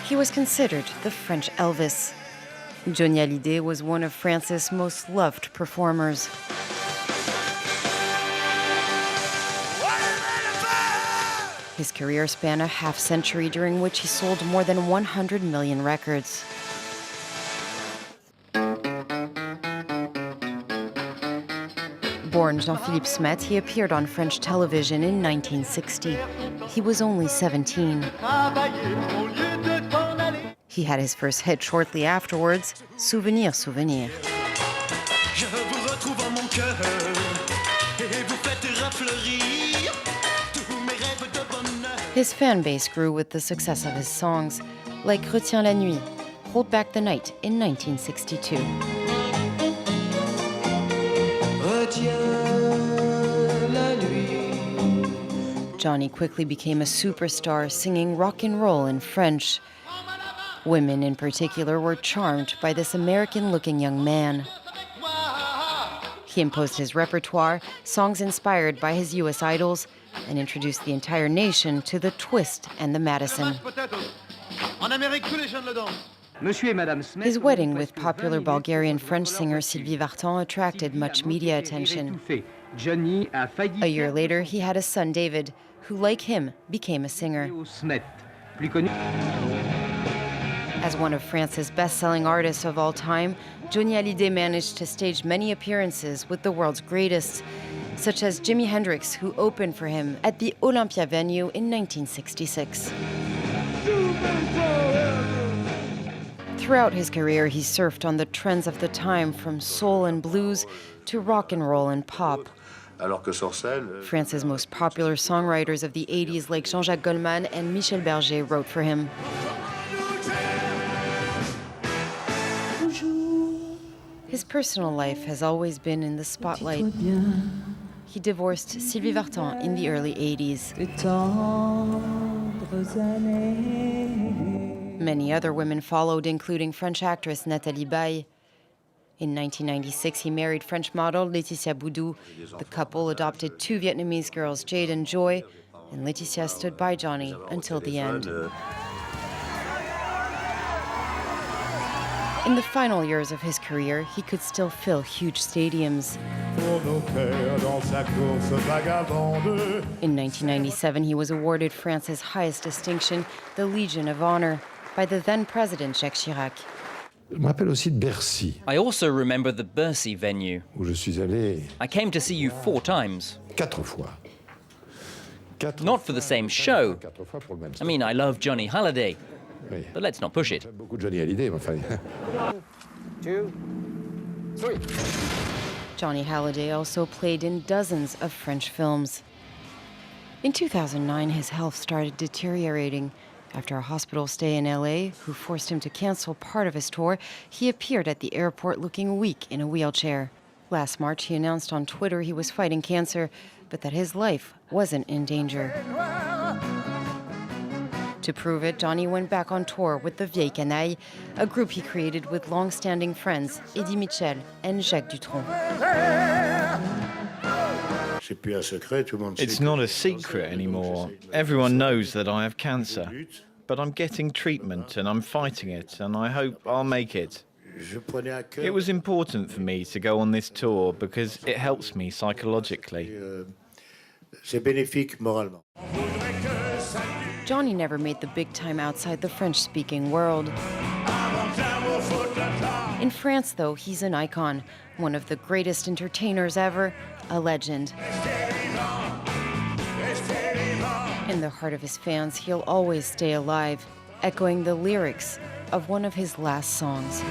He was considered the French Elvis. Johnny Hallyday was one of France's most loved performers. His career spanned a half-century during which he sold more than 100 million records. Born Jean-Philippe Smet, he appeared on French television in 1960. He was only 17. He had his first hit shortly afterwards, Souvenir, Souvenir. His fan base grew with the success of his songs, like Retiens la nuit, Hold Back the Night in 1962. Johnny quickly became a superstar, singing rock and roll in French. Women in particular were charmed by this American-looking young man. He imposed his repertoire, songs inspired by his U.S. idols, and introduced the entire nation to the twist and the Madison. His wedding with popular Bulgarian French singer Sylvie Vartan attracted much media attention. A year later, he had a son, David, who, like him, became a singer. As one of France's best-selling artists of all time, Johnny Hallyday managed to stage many appearances with the world's greatest, such as Jimi Hendrix, who opened for him at the Olympia venue in 1966. Throughout his career, he surfed on the trends of the time, from soul and blues to rock and roll and pop. France's most popular songwriters of the 80s, like Jean-Jacques Goldman and Michel Berger, wrote for him. His personal life has always been in the spotlight. He divorced Sylvie Vartan in the early 80s. Many other women followed, including French actress Nathalie Baye. In 1996, he married French model Laetitia Boudou. The couple adopted two Vietnamese girls, Jade and Joy, and Laetitia stood by Johnny until the end. In the final years of his career, he could still fill huge stadiums. In 1997, he was awarded France's highest distinction, the Legion of Honor, by the then-president Jacques Chirac. I also remember the Bercy venue. I came to see you 4 times. Not for the same show. I mean, I love Johnny Hallyday, but let's not push it. 2, 3. Johnny Hallyday also played in dozens of French films. In 2009, his health started deteriorating. After a hospital stay in LA, who forced him to cancel part of his tour, he appeared at the airport looking weak in a wheelchair. Last March, he announced on Twitter he was fighting cancer, but that his life wasn't in danger. To prove it, Johnny went back on tour with the Vieilles Canailles, a group he created with long-standing friends Eddie Mitchell and Jacques Dutronc. It's not a secret anymore. Everyone knows that I have cancer. But I'm getting treatment and I'm fighting it, and I hope I'll make it. It was important for me to go on this tour because it helps me psychologically. Johnny never made the big time outside the French-speaking world. In France, though, he's an icon, one of the greatest entertainers ever, a legend. In the heart of his fans, he'll always stay alive, echoing the lyrics of one of his last songs.